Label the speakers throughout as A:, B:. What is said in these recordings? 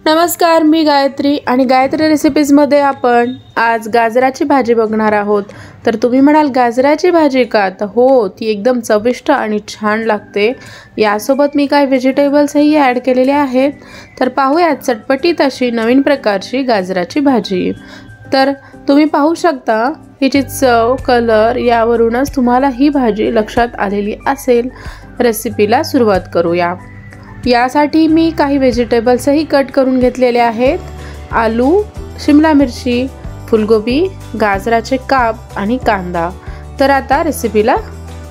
A: नमस्कार, मी गायत्री आणि गायत्री रेसिपीजमध्ये आपण आज गाजराची भाजी बघणार आहोत। तर तुम्ही म्हणाल गाजराची भाजी का? तर हो, ती एकदम चविष्ट आणि छान लागते। यासोबत मी काही व्हेजिटेबल्सही ॲड केलेले आहेत। तर पाहूयात चटपटीत अशी नवीन प्रकारची गाजराची भाजी। तर तुम्ही पाहू शकता हिची चव, कलर यावरूनच तुम्हाला ही भाजी लक्षात आलेली असेल। रेसिपीला सुरुवात करूया। यासाठी मी काही व्हेजिटेबल्सही कट करून घेतलेले आहेत। आलू, शिमला मिरची, फुलगोबी, गाजराचे काप आणि कांदा। तर आता रेसिपीला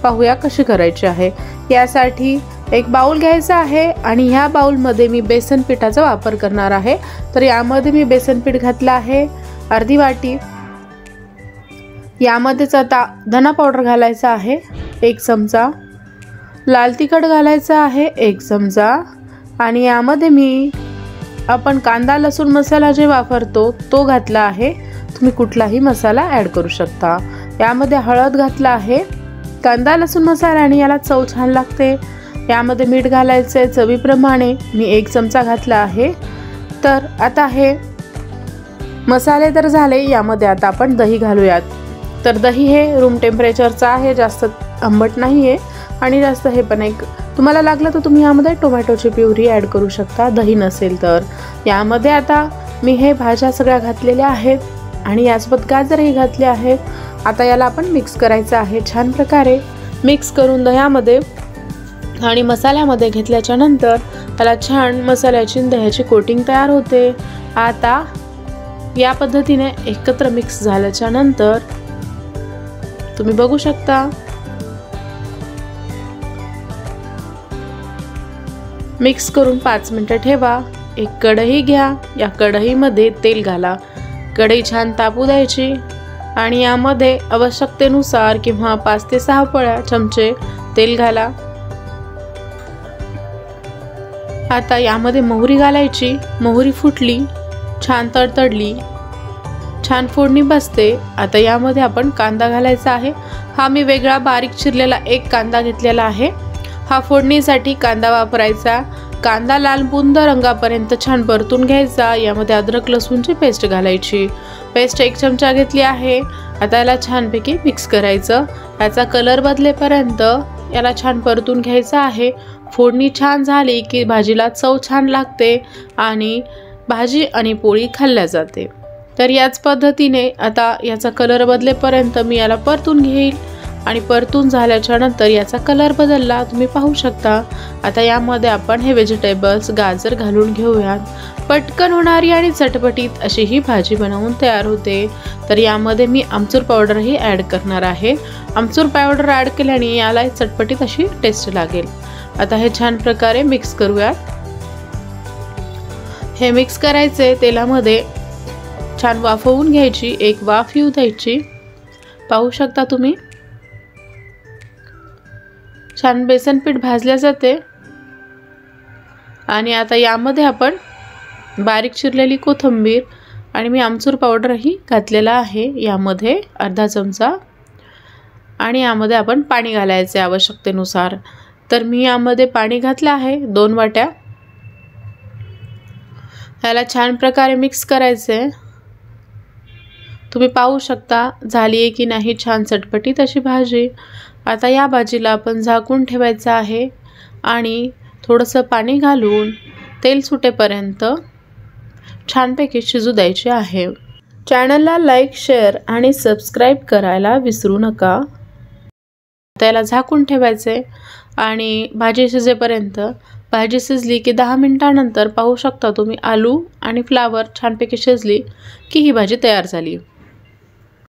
A: पाहूया कशी करायची आहे। यासाठी एक बाउल घ्यायचा आहे आणि ह्या बाउलमध्ये मी बेसन पिठाचा वापर करणार आहे। तर यामध्ये मी बेसन पीठ घातलं आहे अर्धी वाटी। यामध्येच आता धना पावडर घालायचा आहे 1 चमचा, लाल तिखट घालायचा आहे 1 चमचा आणि यामध्ये आपण कांदा लसूण मसाला जे वापरतो तो घातला आहे। तुम्ही कुठलाही मसाला ॲड करू शकता। यामध्ये हळद घातला आहे, कांदा लसूण मसाला आणि याला चव छान लागते। यामध्ये मीठ घालायचे चवीप्रमाणे, मी 1 चमचा घातला आहे। तर आता हे मसाले तर झाले, यामध्ये आता आपण दही घालूयात। तर दही हे रूम टेम्परेचरचं आहे, जास्त आंबट नाही आहे आणि जास्त हे पण एक तुम्हाला लागलं तर तुम्ही यामध्ये टोमॅटोची प्युरी ॲड करू शकता, दही नसेल तर। यामध्ये आता मी हे भाज्या सगळ्या घातलेल्या आहेत आणि यासोबत गाजरही घातले आहेत। आता याला आपण मिक्स करायचं आहे छान प्रकारे। मिक्स करून दह्यामध्ये आणि मसाल्यामध्ये घेतल्याच्या नंतर त्याला छान मसाल्याची दह्याची कोटिंग तयार होते। आता या पद्धतीने एकत्र मिक्स झाल्याच्या नंतर तुम्ही बघू शकता मिक्स करून 5 मिनिटे ठेवा। एक कढई घ्या, या कढईमध्ये तेल घाला, कढई छान तापू द्यायची आणि यामध्ये आवश्यकतेनुसार किंवा 5 ते 6 चमचे तेल घाला। आता यामध्ये मोहरी घालायची, मोहरी फुटली, छान तडतडली, छान फोडणी बसते। आता यामध्ये आपण कांदा घालायचा आहे। हा मी वेगळा बारीक चिरलेला 1 कांदा घेतलेला आहे। हा फोडणीसाठी कांदा वापरायचा। कांदा लालबुंद रंगापर्यंत छान परतून घ्यायचा। यामध्ये अद्रक लसूणची पेस्ट घालायची, पेस्ट 1 चमचा घेतली आहे। आता याला छानपैकी मिक्स करायचं। याचा कलर बदलेपर्यंत याला छान परतून घ्यायचं आहे। फोडणी छान झाली की भाजीला चव छान लागते आणि भाजी आणि पोळी खाल्ल्या जाते। तर याच पद्धतीने आता याचा कलर बदलेपर्यंत मी याला परतून घेईल आणि परतून झाल्याच्या नंतर याचा कलर बदलला, तुम्ही पाहू शकता। आता यामध्ये आपण हे व्हेजिटेबल्स गाजर घालून घेऊयात। पटकन होणारी आणि चटपटीत अशी ही भाजी बनवून तयार होते। तर यामध्ये मी आमचूर पावडरही ॲड करणार आहे। आमचूर पावडर ॲड केल्याने याला चटपटीत अशी टेस्ट लागेल। आता हे छान प्रकारे मिक्स करूयात। हे मिक्स करायचे, तेलामध्ये छान वाफवून घ्यायची, एक वाफ येऊ द्यायची। पाहू शकता तुम्ही छान बेसन पीठ भाजले जाते आणि आता यामध्ये आपण बारीक चिरलेली कोथिंबीर आणि मी आमचूर पावडरही घातलेला आहे यामध्ये अर्धा चमचा आणि यामध्ये आपण पाणी घालायचे आवश्यकतेनुसार। तर मी यामध्ये पाणी घातलं आहे 2 वाट्या। याला छान प्रकारे मिक्स करायचे। तुम्ही पाहू शकता झाली आहे की नाही छान चटपटीत अशी भाजी। आता या भाजीला आपण झाकून ठेवायचं आहे आणि थोडंसं पाणी घालून तेल सुटेपर्यंत छानपैकी शिजू द्यायचे आहे। चॅनलला लाईक, शेअर आणि सबस्क्राईब करायला विसरू नका। त्याला झाकून ठेवायचे आणि भाजी शिजेपर्यंत। भाजी शिजली की 10 मिनिटांनंतर पाहू शकता तुम्ही आलू आणि फ्लावर छानपैकी शिजली की ही भाजी तयार झाली।